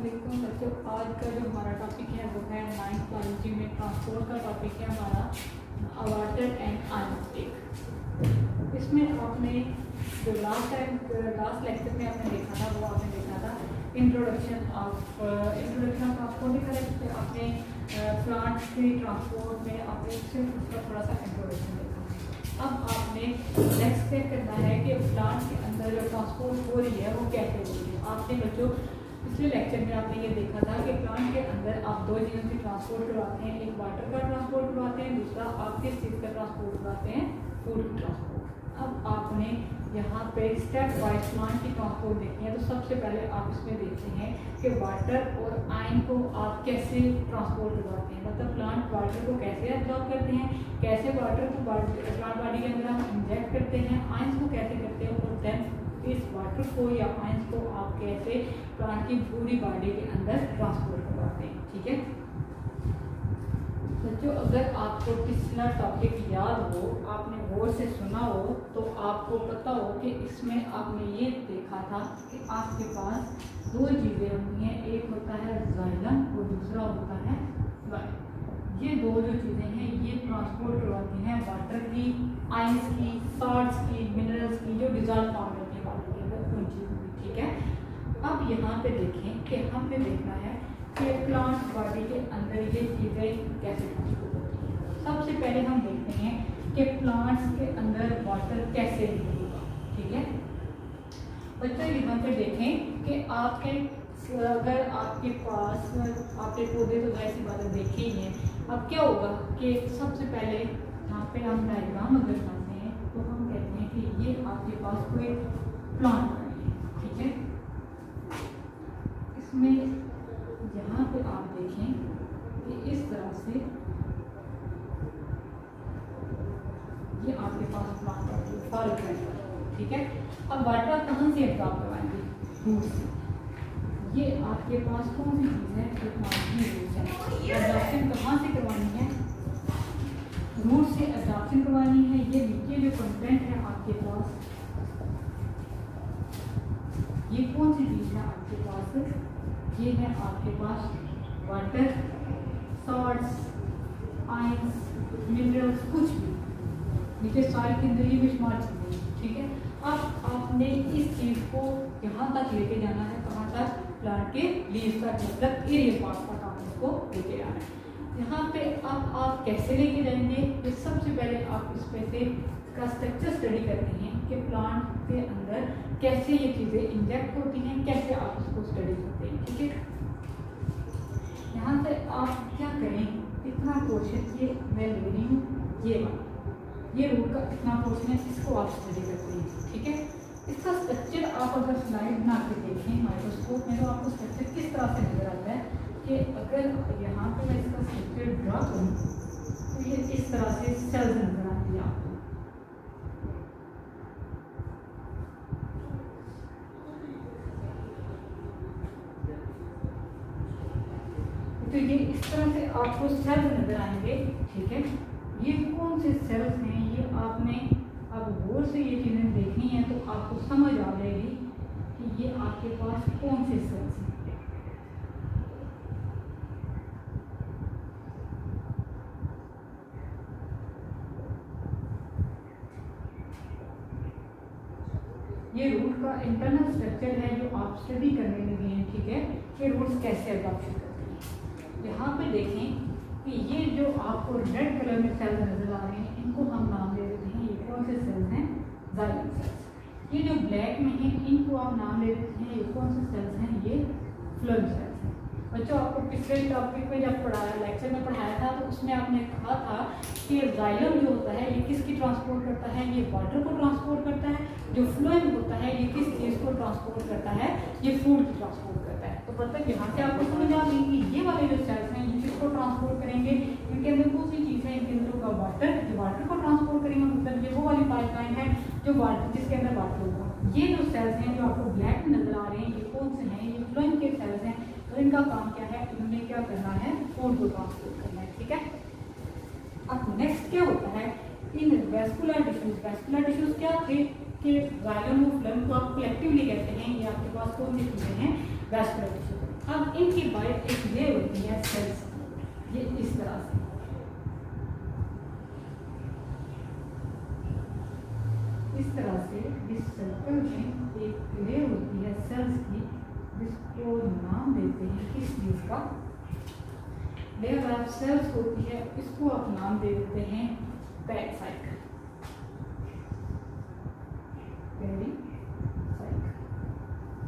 वालेकुम बच्चों। आज का जो हमारा टॉपिक है वो है 9th बायोलॉजी में ट्रांसपोर्ट का टॉपिक है हमारा वाटर एंड आयोनिक। इसमें आपने जो लास्ट लेक्चर में आपने देखा था वो आपने देखा था इंट्रोडक्शन ऑफ ट्रांसपोर्ट देखा था। आपने प्लांट के ट्रांसपोर्ट में आपने सिर्फ उसका थोड़ा सा इंट्रोडक्शन देखा। अब आपने नेक्स्ट स्टेप करना है कि प्लांट के अंदर जो ट्रांसपोर्ट हो रही है वो कैसे हो रही है। आपने बच्चों पिछले लेक्चर में आपने ये देखा था कि प्लांट के अंदर आप दो चीज़ों की ट्रांसपोर्ट करवाते हैं, एक वाटर का ट्रांसपोर्ट करवाते हैं, दूसरा आप किस चीज़ का ट्रांसपोर्ट करवाते हैं, फूड की ट्रांसपोर्ट। अब आपने यहाँ पे स्टेप वाइज प्लांट की ट्रांसपोर्ट देखनी है। तो सबसे पहले आप इसमें देखते हैं कि वाटर और आयन को आप कैसे ट्रांसपोर्ट करवाते हैं, मतलब प्लांट वाटर को कैसे एब्जॉर्ब करते हैं, कैसे वाटर को प्लांट बॉडी के अंदर हम इंजेक्ट करते हैं, आयंस को कैसे करते हैं, और देन इस वाटर को या आयंस को आप कैसे प्लांट की पूरी बॉडी के अंदर ट्रांसपोर्ट करवाते हैं। ठीक है बच्चों, अगर आपको पिछला टॉपिक याद हो, आपने गौर से सुना हो, तो आपको पता हो कि इसमें आपने ये देखा था कि आपके पास दो चीज़ें होती हैं, एक होता है जाइलम और दूसरा होता है वाटर। ये दो जो चीज़ें हैं ये ट्रांसपोर्ट करवाती हैं वाटर की, आयंस की, सॉल्ट्स की, मिनरल्स की, जो डिजॉल्व फॉर्म में होती है वाटर के अंदर उन चीज़ों की। ठीक है, अब यहाँ पे देखें कि हमने देखना है कि प्लांट बॉडी के अंदर ये चीज़ें कैसे ट्रांसपोर्ट होती हैं। सबसे पहले हम देखते हैं कि प्लांट्स के अंदर वाटर कैसे होगा। ठीक है बच्चों, यहाँ पे देखें कि आपके अगर आपके पास आपके पौधे तो ऐसी बातें देखे ही हैं। अब क्या होगा कि सबसे पहले यहाँ पे हम डायग्राम अगर बनाते हैं तो हम कहते हैं कि ये आपके पास कोई प्लांट है। ठीक है, इसमें यहाँ पे आप देखें कि इस तरह से ये आपके पास प्लांट है फॉर एग्जाम्पल। ठीक है, अब वाटर कहाँ से एब्जॉर्ब करवाएंगे, रूट से। ये आपके पास कौन सी चीज़ है, एक प्लांट की रूट है। एब्जॉर्प्शन कहाँ से करवानी है, रूट से एब्जॉर्प्शन करवानी है। ये नीचे जो कंटेंट है आपके पास, ये कौन सी चीज़ है आपके पास, ये है आपके पास वाटर, सॉल्ट्स, आयंस, मिनरल्स, कुछ भी नीचे सॉइल के अंदर ये बेशुमार चीज़ें। ठीक है, अब आपने इस चीज़ को यहाँ तक लेके जाना है, कहाँ तक, प्लांट के लीव्स तक, मतलब एरिया पार्ट तक आप इसको लेके आना है। यहाँ पे अब आप कैसे लेके जाएंगे, तो सबसे पहले आप इसमें से इसका स्ट्रक्चर स्टडी करते हैं कि प्लांट के अंदर कैसे ये चीज़ें इंजेक्ट होती हैं, कैसे आप इसको स्टडी करते हैं। ठीक है, यहाँ से आप क्या करें, इतना पोर्शन ये मैं ले रही हूँ, ये रूट का इतना पोर्शन है, इसको आप स्टडी करते हैं। ठीक है, इसका स्ट्रक्चर आप अगर स्लाइड बना के देखें माइक्रोस्कोप में तो आपको स्ट्रक्चर किस तरह से नजर आता है कि अगर यहाँ पे मैं इसका स्ट्रक्चर ड्रा करूँ तो ये इस तरह से सेल्स नजर आती है आपको। तो ये इस तरह से आपको सेल्स नजर आएंगे। ठीक है, ये कौन से सेल्स हैं, ये आपने अब गौर से ये चीज़ें देखनी है तो आपको समझ आ जाएगी कि ये आपके पास कौन से सेल्स हैं। ये रूट का इंटरनल स्ट्रक्चर है जो आप स्टडी करने लगे हैं। ठीक है, कि रूट्स कैसे एब्जॉर्प्शन करते हैं। यहाँ पे देखें कि ये जो आपको रेड कलर में सेल्स नजर आ रहे हैं, इनको हम नाम दे देते हैं, ये कौन से सेल्स हैं, जाइलम सेल्स। ये जो ब्लैक में है इनको आप नाम दे देते हैं, ये कौन से सेल्स हैं, ये फ्लोएम सेल्स हैं। बच्चों, आपको पिछले टॉपिक में जब पढ़ाया, लेक्चर में पढ़ाया था, तो उसमें आपने कहा था कि जाइलम जो होता है ये किसकी ट्रांसपोर्ट करता है, ये वाटर को ट्रांसपोर्ट करता है। जो फ्लोएम होता है ये किस चीज़ को ट्रांसपोर्ट करता है, ये फूड की ट्रांसपोर्ट करता है। तो मतलब यहाँ से आपको समझ आ गई कि ये वाले जो सेल्स हैं ये किसको ट्रांसपोर्ट करेंगे, इनके अंदर कौन सी चीज़ है, इनके अंदर होगा वाटर, ये वाटर को ट्रांसपोर्ट करेंगे, मतलब ये वो वाली पाइपलाइन है जो वाटर, जिसके अंदर वाटर होगा। ये जो सेल्स हैं जो आपको ब्लैक में नजर आ रहे हैं, ये कौन से हैं, ये फ्लोएम के सेल्स हैं। तो इनका काम क्या है, इन्होंने क्या करना है, फूड को ट्रांसपोर्ट करना है। ठीक है, अब नेक्स्ट क्या होता है, इन वेस्कुलर टिश्यूज। वेस्कुलर टिश्यूज क्या थे कि जाइलम और फ्लोएम को आप कलेक्टिवली कहते हैं। ये आपके पास कौन सी चीज़ें हैं, वेस्कुलर टिश्यू। अब इनकी बाइट एक लेयर होती है सेल्स, ये इस तरह से, इस तरह से इस सर्कल में एक लेयर होती है सेल्स की, जिसको नाम देते हैं किस चीज का, लेयर ऑफ सेल्स होती है, इसको आप नाम दे देते हैं पेरिसाइकिल।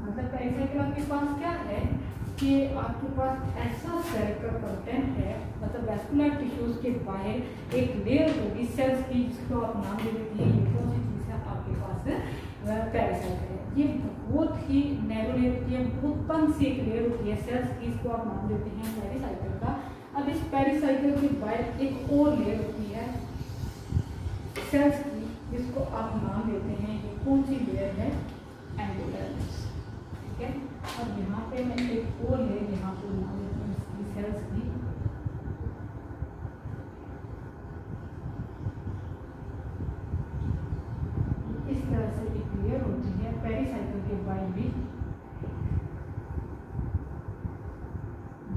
मतलब पेरिसाइकिल आपके पास क्या है कि आपके पास ऐसा सेल का कंटेंट है, मतलब वैस्कुलर टिश्यूज के बाहर एक लेयर होगी सेल्स की, जिसको आप नाम दे देते हैं, ये कौन सी चीज़ है आपके पास, पेरिसाइकिल है। ये बहुत ही नैरो लेयर होती है, बहुत तंग सी एक लेयर होती है सेल्स की, इसको आप नाम देते हैं पेरिसाइकिल का। अब इस पेरिसाइकिल के बाहर एक और लेयर होती है सेल्स की, जिसको आप नाम देते हैं, ये कौन सी लेयर है, एंडोडर्मिस। ठीक है, अब यहाँ पे मैं एक और लेयर यहाँ पे नाम देती हूँ इसकी सेल्स की, इस तरह से एक लेयर होती है पेरिसाइकिल के बाहर भी।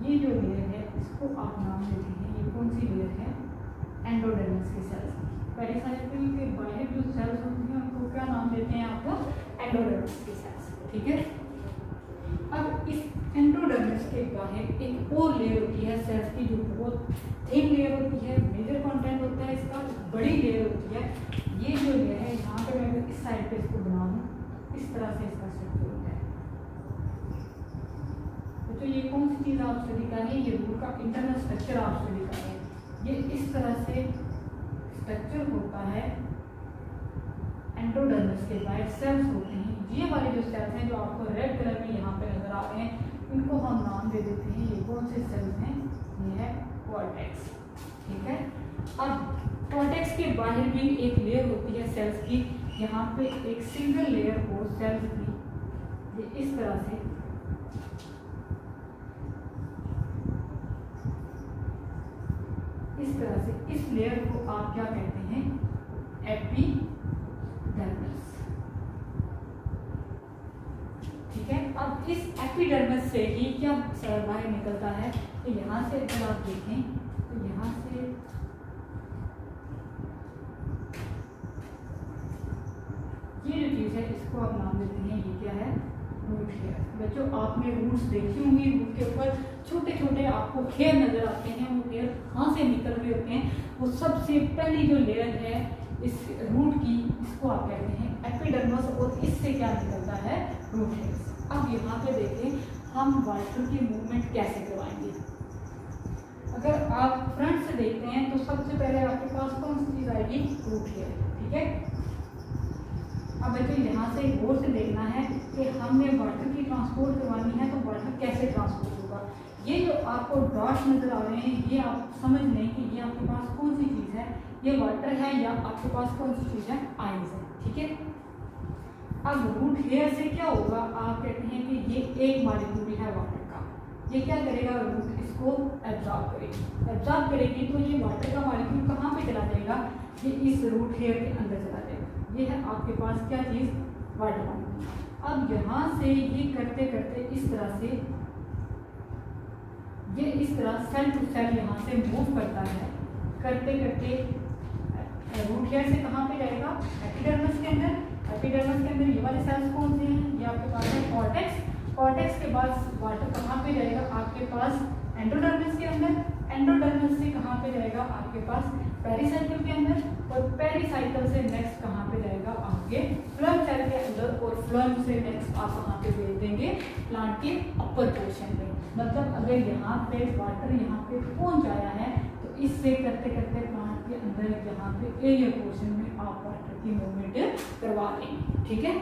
ये जो लेयर है इसको आप नाम देते हैं, ये कौन सी लेयर है, एंडोडर्मिस की सेल्स। पेरिसाइकिल के बाहर जो सेल्स होती हैं उनको क्या नाम देते हैं आपको, एंडोडर्मिस की सेल्स। ठीक है, अब इस एंडोडर्मिस के बाहर एक और लेयर होती है सेल्स की, जो बहुत थिन लेयर होती है, मेजर कंटेंट होता है इसका, बड़ी लेयर होती है। ये जो लेयर है यहाँ पे मैं इस साइड पे इसको बना दूँ, इस तरह से इसका स्ट्रक्चर होता है। तो ये कौन सी चीज़ आप स्टडी कर रहे हैं, ये रूट का इंटरनल स्ट्रक्चर आप स्टडी कर रहे हैं। ये इस तरह से स्ट्रक्चर होता है एंडोडर्मिस के बाहर सेल्स होते हैं। ये वाले जो सेल्स हैं जो आपको रेड कलर में यहाँ पे नजर आ रहे हैं, इनको हम नाम दे देते हैं, ये कौन से सेल्स हैं, ये है कॉर्टेक्स। ठीक है, अब कॉर्टेक्स के बाहर भी एक लेयर होती है सेल्स की, यहाँ पे एक सिंगल लेयर हो सेल्स की, ये इस तरह से, इस तरह से, इस लेयर को आप क्या कहते हैं, एपिडर्मिस। ठीक है, अब इस एपिडर्मिस से ही क्या बाहर निकलता है, तो यहाँ से अगर आप देखें तो यहाँ से ये जो चीज़ है इसको आप नाम देते हैं, ये क्या है, रूट हेयर। बच्चों आपने रूट्स देखी होंगी, रूट के ऊपर छोटे छोटे आपको हेयर नजर आते हैं, वो हेयर कहाँ से निकल रहे होते हैं, वो सबसे पहली जो लेयर है इस रूट की, इसको आप कहते हैं एपिडर्मिस, और इससे क्या निकलता है, रूट हेयर। अब यहाँ पे देखें हम वाटर की मूवमेंट कैसे करवाएंगे। अगर आप फ्रंट से देखते हैं तो सबसे पहले आपके पास कौन सी चीज़ आएगी, रूट हेयर। ठीक है, अब बच्चों यहाँ से गौर से देखना है कि हमने वाटर की ट्रांसपोर्ट करवानी है, तो वाटर कैसे ट्रांसपोर्ट होगा। ये जो आपको डॉट्स नजर आ रहे हैं, ये आप समझ लें कि ये आपके पास कौन सी चीज़ है, ये वाटर है या आपके पास कौन सी चीज़ है, आयंस है। ठीक है, अब रूट हेयर से क्या होगा, आप कहते हैं कि ये एक मॉलिक्यूल है वाटर का, ये क्या करेगा, रूट इसको एब्जॉर्ब करेगी, एब्जॉर्ब करेगी तो ये वाटर का मॉलिक्यूल कहाँ पे चला जाएगा, ये इस रूट हेयर के अंदर चला जाएगा। ये है आपके पास क्या चीज़, वाटर मॉलिक्यूल। अब यहाँ से ये करते करते इस तरह से, ये इस तरह सेल टू सेल यहाँ से मूव करता है, करते करते रूट हेयर से कहाँ पे जाएगा, एपिडर्मिस के अंदर। एपिडर्मिस के अंदर ये वाले सेल्स कौन से हैं, ये आपके पास है कॉर्टेक्स। कॉर्टेक्स के बाद वाटर कहाँ पे जाएगा, आपके पास एंडोडर्मिस के अंदर। एंडोडर्मिस से कहाँ पे जाएगा, आपके पास पेरिसाइकिल के अंदर, और पेरिसाइकिल से नेक्स्ट कहाँ पे जाएगा, आपके फ्लोएम सेल के अंदर, और फ्लोएम से नेक्स्ट आप कहाँ पे भेज देंगे, प्लांट के अपर पोर्शन में। मतलब अगर यहाँ पे वाटर यहाँ पे पहुँच आया है तो इससे करते करते प्लांट के अंदर यहाँ पे एरियर पोर्शन में आप वाटर की मूवमेंट करवा देंगे। ठीक है,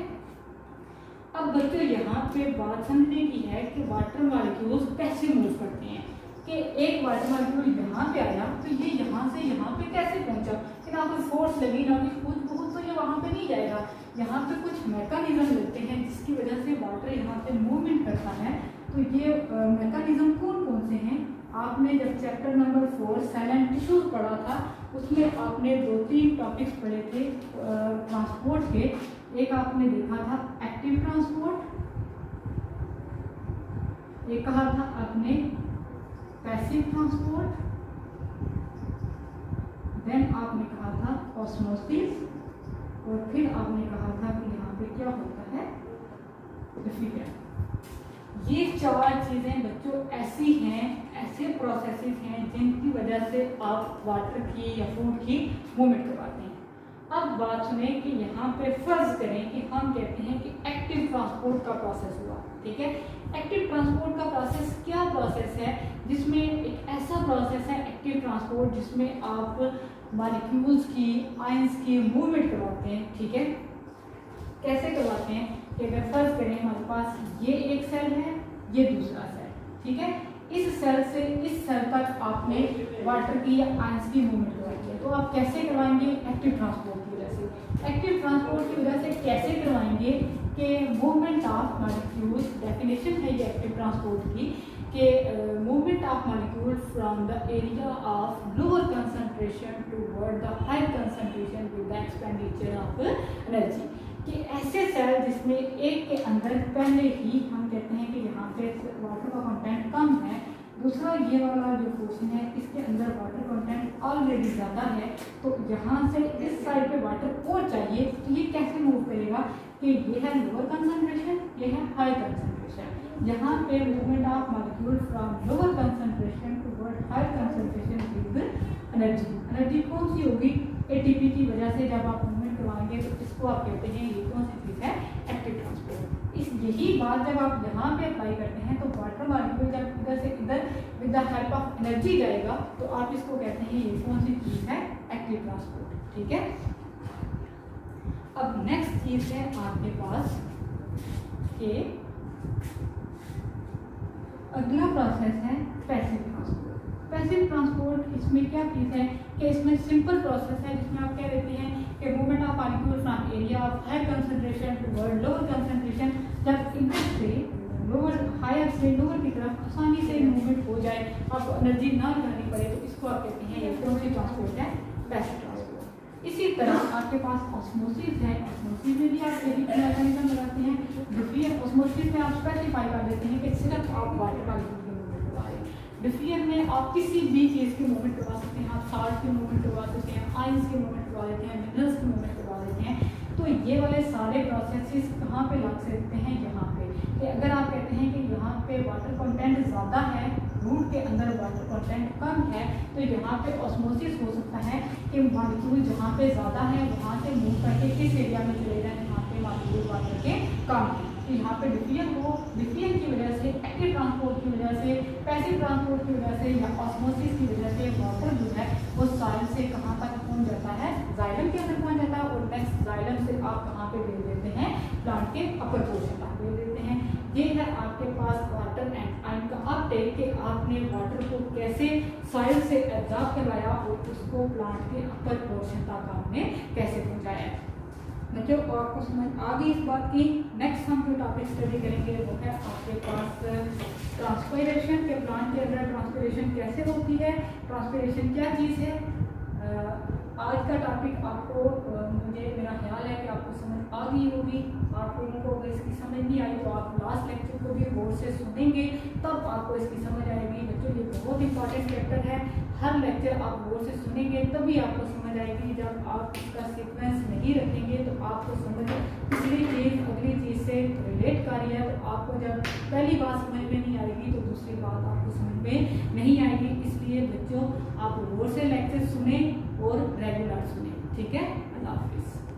अब बच्चों यहाँ पे बात समझने की है कि वाटर मॉलिक्यूल्स कैसे मूव करते हैं, कि एक वाटर मॉलिक्यूल यहाँ पे आया तो ये यहाँ से यहाँ पे कैसे पहुँचा, कि ना कोई फोर्स लगी ना कुछ कुछ बहुत, तो ये वहाँ पे नहीं जाएगा। यहाँ पे कुछ मैकेनिज्म लगते हैं जिसकी वजह से वाटर यहाँ पे मूवमेंट करता है। तो ये मैकेनिज्म कौन कौन से हैं, आपने जब chapter number 4 cell and tissues पढ़ा था उसमें आपने 2-3 टॉपिक्स पढ़े थे ट्रांसपोर्ट के। एक आपने देखा था एक्टिव ट्रांसपोर्ट, ये कहा था आपने पैसिव ट्रांसपोर्ट, देन आपने कहा था ऑस्मोसिस, और फिर आपने कहा था कि यहाँ पे क्या होता है, डिफ्यूजन। ये 4 चीजें बच्चों ऐसी हैं, ऐसे प्रोसेसेस हैं जिनकी वजह से आप वाटर की या फूड की मूवमेंट करवाते हैं। अब बात सुने कि यहाँ पे फर्ज करें कि हम कहते हैं कि एक्टिव ट्रांसपोर्ट का प्रोसेस हुआ, ठीक है। एक्टिव ट्रांसपोर्ट का प्रोसेस क्या प्रोसेस है, जिसमें एक ऐसा प्रोसेस है एक्टिव ट्रांसपोर्ट जिसमें आप मॉलिक्यूल्स की, आयंस की मूवमेंट करवाते हैं, ठीक है। कैसे करवाते हैं कि अगर फर्ज करें हमारे पास ये एक सेल है, ये दूसरा सेल, ठीक है। इस सेल से इस सेल तक आपने वाटर की या आयंस की मूवमेंट करवाई है, तो आप कैसे करवाएंगे, एक्टिव ट्रांसपोर्ट की वजह से। एक्टिव ट्रांसपोर्ट की वजह से कैसे करवाएंगे कि मूवमेंट ऑफ मॉलिक्यूल्स, डेफिनेशन है ये एक्टिव ट्रांसपोर्ट की कि movement of molecule from the area of lower concentration toward the higher concentration with the expenditure of energy. कि ऐसे सेल जिसमें एक के अंदर पहले ही हम कहते हैं कि यहाँ पे वाटर का कंटेंट कम है, दूसरा ये वाला जो पोर्शन है इसके अंदर वाटर कंटेंट ऑलरेडी ज़्यादा है, तो यहाँ से इस साइड पे वाटर और चाहिए, तो ये कैसे मूव करेगा कि ये है लोअर कंसंट्रेशन, ये है हाई कंसंट्रेशन। यहाँ पे movement of molecule from lower concentration toward high concentration with energy. Energy कौन सी होगी, एटीपी की वजह से जब आप मूवमेंट करवाएंगे तो इसको आप कहते हैं, ये कौन सी चीज़ है, एक्टिव ट्रांसपोर्ट। इस यही बात जब आप यहाँ पे अप्लाई करते हैं तो वाटर मॉलिक्यूल जब इधर से इधर with the help of energy जाएगा तो आप इसको कहते हैं, ये कौन सी चीज़ है, एक्टिव ट्रांसपोर्ट, ठीक है। अब नेक्स्ट चीज़ है आपके पास कि अगला प्रोसेस है पैसिव ट्रांसपोर्ट। पैसिव ट्रांसपोर्ट इसमें क्या चीज़ है कि इसमें सिंपल प्रोसेस है जिसमें आप क्या देते हैं कि movement of molecule from area of higher concentration toward lower concentration, जब इधर से लोअर हायर से लोअर की तरफ आसानी से मूवमेंट हो जाए, आपको एनर्जी ना लगानी पड़े, तो इसको आप कहते हैं, ये कौन सी ट्रांसपोर्ट है, पैसिव ट्रांसपोर्ट। इसी तरह आपके पास ऑस्मोसिस है, ऑस्मोसिस में भी आप यही मैकेनिज्म लगाते हैं। डिफ्यूजन, ऑस्मोसिस में आप स्पेसिफाई कर देते हैं कि सिर्फ आप वाटर मॉलिक्यूल की मूवमेंट करवा रहे हैं। डिफ्यूजन में आप किसी भी चीज़ की मूवमेंट करवा सकते हैं, आप साल्ट की मूवमेंट करवा सकते हैं, आयंस की मूवमेंट करवा देते हैं, मिनरल्स की मूवमेंट करवा देते हैं। तो ये वाले सारे प्रोसेसेस कहाँ पे लग सकते हैं, यहाँ पे। कि अगर आप कहते हैं कि यहाँ पे वाटर कंटेंट ज़्यादा है, रूट के अंदर वाटर कंटेंट कम है, तो यहाँ पे ऑस्मोसिस हो सकता है कि मॉलिक्यूल जहाँ पे ज़्यादा है वहाँ से मूव करके किस एरिया में चले जाए जहाँ पे मॉलिक्यूल वाटर के कम है। तो यहाँ पे डिफ्यूजन हो, डिफ्यूजन की वजह से, एक्टिव ट्रांसपोर्ट की वजह से, पैसिव ट्रांसपोर्ट की वजह से या ऑस्मोसिस की वजह से वाटर जो है वो सॉइल से कहाँ तक पहुँच जाता है, जाइलम के अंदर पहुँच जाता है, और नेक्स्ट जाइलम से आप कहाँ पे भेज देते हैं, प्लांट के अपर पोर्शन तक भेज देते हैं। ये है आपके पास वाटर एंड आयन का अपटेक कि आपने वाटर को कैसे सॉइल से एब्जॉर्ब करवाया और उसको प्लांट के अपर पोर्शन तक आपने कैसे पहुँचाया। बच्चों को आपको समझ आ गई इस बात की। नेक्स्ट हम जो टॉपिक स्टडी करेंगे वो है आपके पास ट्रांसपिरेशन के। प्लांट के अंदर ट्रांसपिरेशन कैसे होती है, ट्रांसपिरेशन क्या चीज़ है। आज का टॉपिक आपको मुझे मेरा ख्याल है कि आपको समझ आ गई होगी। आप लोगों को अगर इसकी समझ नहीं आई तो आप लास्ट लेक्चर को भी गौर से सुनेंगे, तब आपको इसकी समझ आएगी। बच्चों ये बहुत इंपॉर्टेंट चैप्टर है, हर लेक्चर आप गौर से सुनेंगे तभी आपको समझ आएगी। जब आप इसका सीक्वेंस नहीं रखेंगे तो आपको समझ पिछली चीज़ अगली चीज़ से रिलेट कर रही है, तो आपको जब पहली बात समझ में नहीं आएगी तो दूसरी बात आपको समझ में नहीं आएगी। इसलिए बच्चों आप गौर से लेक्चर सुने और रेगुलर सुने, ठीक है। अल्लाह हाफिज़।